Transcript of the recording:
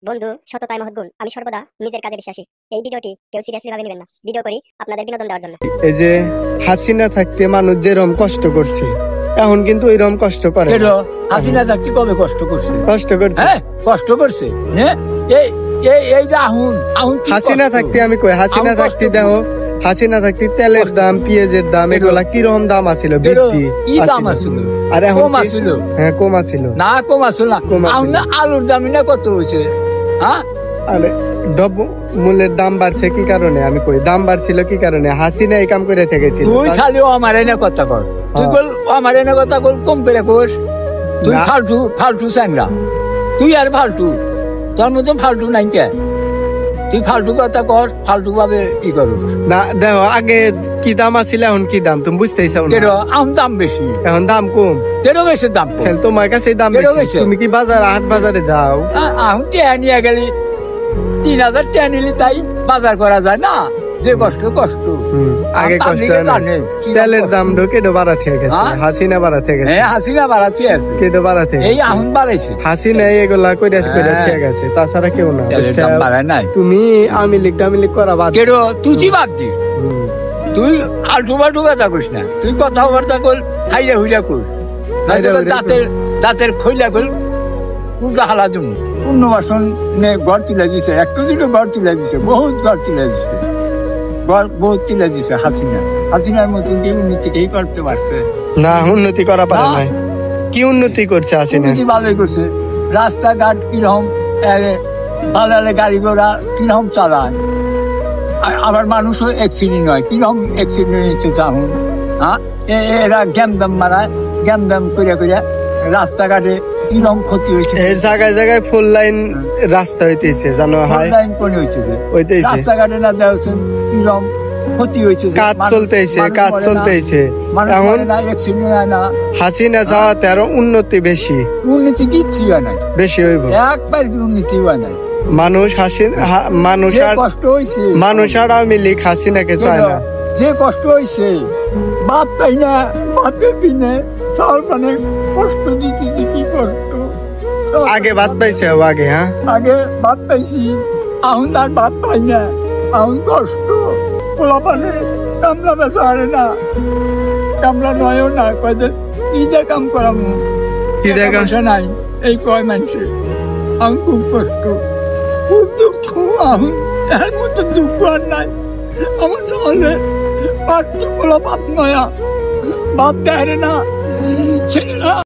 বন্ধু সততায় মহৎ গুণ। আমি সর্বদা নিজের কাজে বিশ্বাসী। এই ভিডিওটি কেউ সিরিয়াসলি ভাবে নেবেন না। ভিডিও করি আপনাদের বিনোদন দেওয়ার জন্য। এই যে হাসিনা থাকতে মানুষ যেরকম কষ্ট করছে, এখন কিন্তু এরকম কষ্ট করে না। হাসিনা থাকতে কবে কষ্ট করছে? কষ্ট করছে, হ্যাঁ কষ্ট করছে। এই যে আহুন হাসিনা থাকতে আমি কই, হাসিনা থাকতে দেখো, হাসিনা থাকতে তেলের দাম, পেঁয়াজের দাম, এগুলা কিরকম দাম আছিল, বৃদ্ধি কি দাম আছিল? আর এখন কম আছিল? হ্যাঁ কম আছিল না, কম আছিল না। আলুর দাম না কত হয়েছে? হ্যাঁ, আরে দ্রব্য মূল্যের দাম বাড়ছে কি কারণে? আমি কই দাম বাড়ছিল কি কারণে? হাসিনা এই কাম করে থেকেছিল। তুই খালি আমার এনে কথা কর, তুই বল আমার এনে কথা কর, কম করে কর। তুই ফালতু স্যাংরা, তুই আর ফালতু, তোর মতো ফালতু নাই কে? তুই ফালতু কথা কর, ফালতু ভাবে ই করো না। দেখো আগে কি দাম আছিল, এখন কি দাম তুমি বুঝতেইছো না। এখন দাম বেশি, এখন দাম কম। কেন গেছে দাম কম? তোমার কাছে দাম বেশি। তুমি কি বাজার হাট বাজারে যাও? এখন টেয়া নিয়ে গেলি 3000 টেয়া নিলি, তাই বাজার করা যায় না? যে কষ্ট কষ্ট আগে কষ্ট তেলের দাম কেটে বাড়াতে গেছে, হাসিনা বাড়াতে গেছে। হ্যাঁ, হাসিনা বাড়াচ্ছে আছে, কেটে বাড়াতে এই এখন বাড়াইছে হাসিনা, এগুলা করে ঠিক আছে, তাছাড়া কেউ না। বাড়ায় নাই। তুমি আমি লিখ করা বাদ কেন? তুই কি বাদ দি? তুই আলটু বাল্টু কথা কইস না, তুই কথাবার্তা কর হাইরা হুইরা কর, দাঁতের খইলা কর, উল্টা হালা জন্য পুণ্যবাসন নে ঘর তুলে দিছে, একটু দুটো ঘর তুলে দিছে, বহুত ঘর তুলে দিছে, ঘর বহুত তুলে দিছে। হাসিনার মতন কি উন্নতি কেই করতে পারছে? না, উন্নতি করা পারে নাই। কি উন্নতি করছে হাসিনা? উন্নতি ভালোই করছে। রাস্তাঘাট কিরকম ভালো গাড়ি ঘোড়া কিরকম চালায়, আবার মানুষও অ্যাক্সিডেন্ট হয়, কিরকম অ্যাক্সিডেন্ট হয়েছে জানুন। হ্যাঁ, এরা গ্যামদাম মারায়, গ্যামদাম করে করে রাস্তাঘাটে কিরকম ক্ষতি হয়েছে। জায়গায় জায়গায় ফুল লাইন রাস্তা হইতেছে, জানো হয় লাইন কোনে হইতেছে, রাস্তাঘাটে না দেখছেন কিরকম ক্ষতি হয়েছে, কাজ চলতেছে। এখন হাসিনা যাওয়াতে আরো উন্নতি বেশি। উন্নতি কিচ্ছু হয় নাই, বেশি হইব, একবার উন্নতি হয় নাই। মানুষ কষ্ট হয়েছে, মানুষ আর আওয়ামী লীগ হাসিনাকে চায় না। যে কষ্ট হয়েছে, ভাত পাই না, ভাতের দিনে চাল মানে কষ্ট দিতেছে, কি কষ্ট। আগে ভাত পাইছে, আগে আগে ভাত পাইছি, এখন আর ভাত পাই না, এখন কষ্ট। পোলা পানে কামলা বেচা আরে না, কামলা নয়ও না, কয়দের নিজে কাম করামু, কি দেখা নাই এই কয় মানুষে। এখন খুব কষ্ট, খুব দুঃখ। এখন এর মতো দুঃখ আর নাই আমার সমাজে। পাঁচ পোলা বাপ নয়া, বাপ দেয় না ছেলেরা।